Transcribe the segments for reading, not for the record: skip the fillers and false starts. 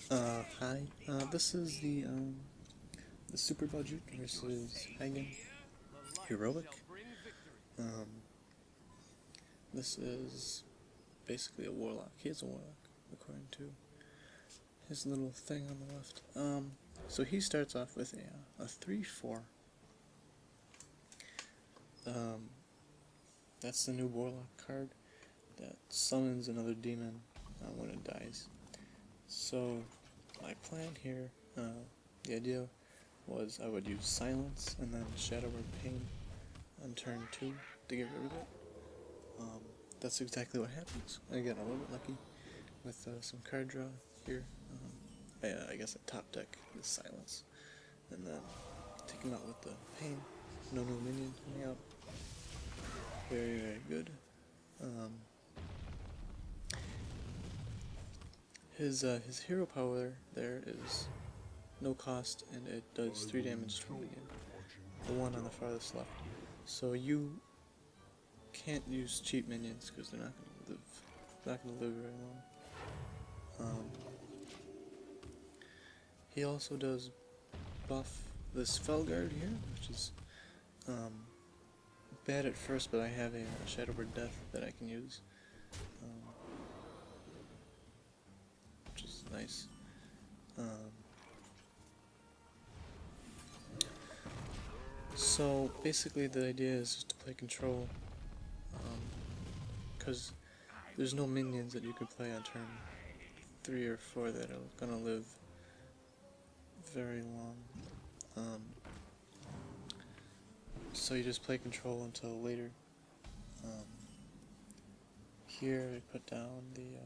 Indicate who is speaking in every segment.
Speaker 1: Hi. This is the Super Budget versus Heigen Heroic. Um, this is basically a warlock. He is a warlock, according to his little thing on the left. So he starts off with a 3/4. That's the new warlock card that summons another demon when it dies. So my plan here, the idea was I would use Silence and then Shadow Word Pain on turn 2 to get rid of it. That's exactly what happens. I get a little bit lucky with some card draw here. I guess a top deck is Silence, and then take him out with the Pain. No new minion coming out. Very, very good. His hero power there is no cost, and it does 3 damage to a minion. The one on the farthest left. So you can't use cheap minions because they're not gonna live very long. He also does buff this Felguard here, which is bad at first, but I have a Shadow Word Death that I can use, which is nice. So basically the idea is just to play control, because there's no minions that you could play on turn 3 or 4 that are gonna live very long. So you just play control until later. Here I put down the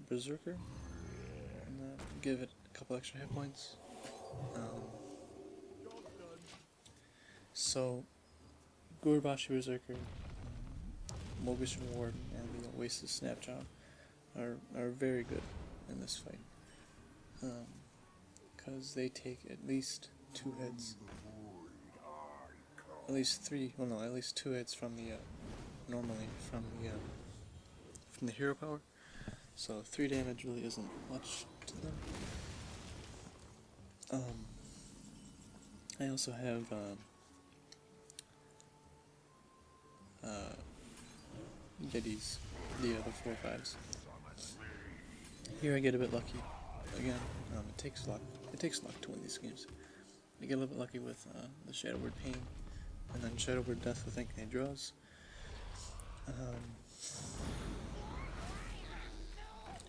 Speaker 1: Berserker and then give it a couple extra hit points. So Gurbashi Berserker, Mogish Warden, and the Oasis Snapjaw are very good in this fight, because they take at least 2 hits, at least 3, well no, at least 2 hits from the, normally from the hero power, so 3 damage really isn't much to them. I also have, Yetis, the 4/5s. Here I get a bit lucky. Again, it takes luck. It takes luck to win these games. I get a little bit lucky with the Shadow Word Pain, and then Shadow Word Death with Incanate Draws.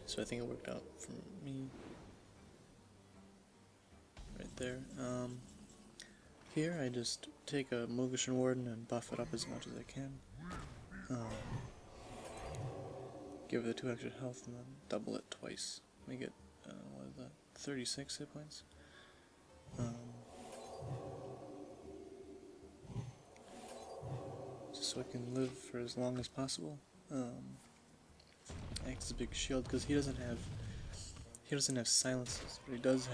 Speaker 1: So I think it worked out for me right there. Here I just take a Mogish Warden and buff it up as much as I can. Give it the 2 extra health and then double it twice. Make it, what is that, 36 hit points? Just so I can live for as long as possible. Acts as a big shield because he doesn't have silences, but he does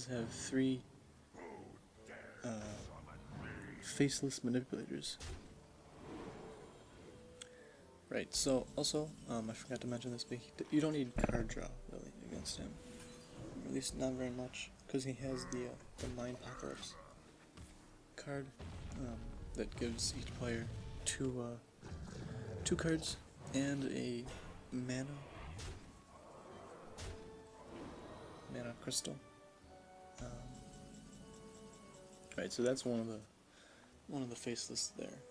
Speaker 1: have 3 faceless manipulators. Right, so also, I forgot to mention this, but you don't need card draw, really, against him. Or at least not very much, because he has the Mind Apocalypse card that gives each player 2 cards and a mana crystal. Right, so that's one of the faceless there.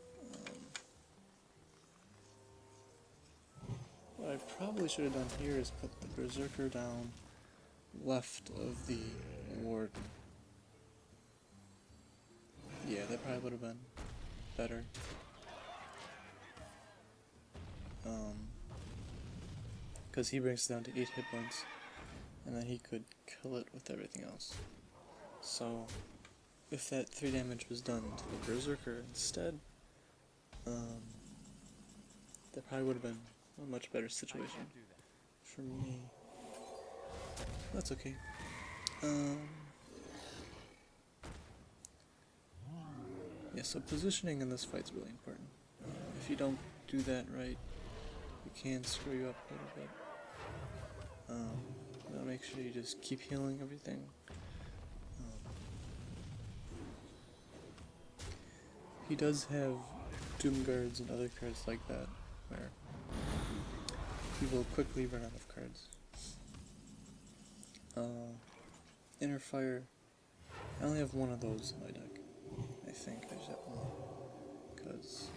Speaker 1: What I probably should have done here is put the Berserker down left of the Warden. Yeah, that probably would have been better. Because he brings it down to 8 hit points, and then he could kill it with everything else. So, if that 3 damage was done to the Berserker instead, that probably would have been a much better situation for me. That's okay. Yeah, so positioning in this fight is really important. If you don't do that right, it can screw you up a little bit. Make sure you just keep healing everything. He does have Doom Guards and other cards like that, where he will quickly run out of cards. Inner Fire, I only have one of those in my deck. I think I just have one, because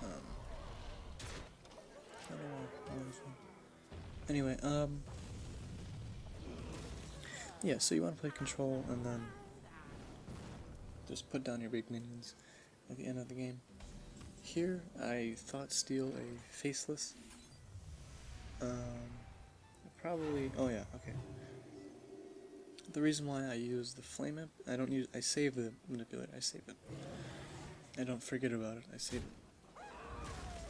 Speaker 1: I don't know. Anyway, yeah, so you want to play control and then just put down your big minions at the end of the game. Here, I thought steal a faceless. Probably, oh yeah, okay. The reason why I use the flame imp, I save the manipulator, I save it. I don't forget about it, I save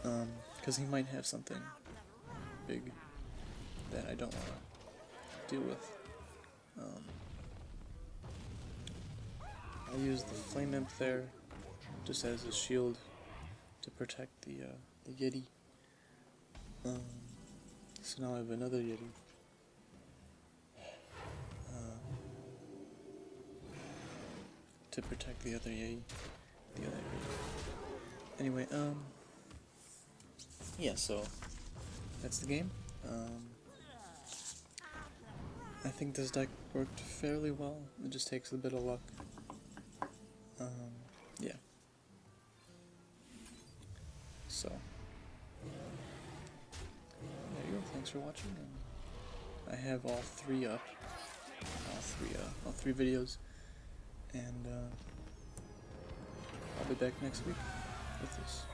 Speaker 1: it. Because he might have something big that I don't want to deal with. I use the flame imp there, just as a shield to protect the Yeti. So now I have another Yeti. To protect the other Yeti. Anyway, yeah, so that's the game. I think this deck worked fairly well. It just takes a bit of luck. Yeah. So, there you go. Thanks for watching. I have all three up. All three videos. And I'll be back next week with this.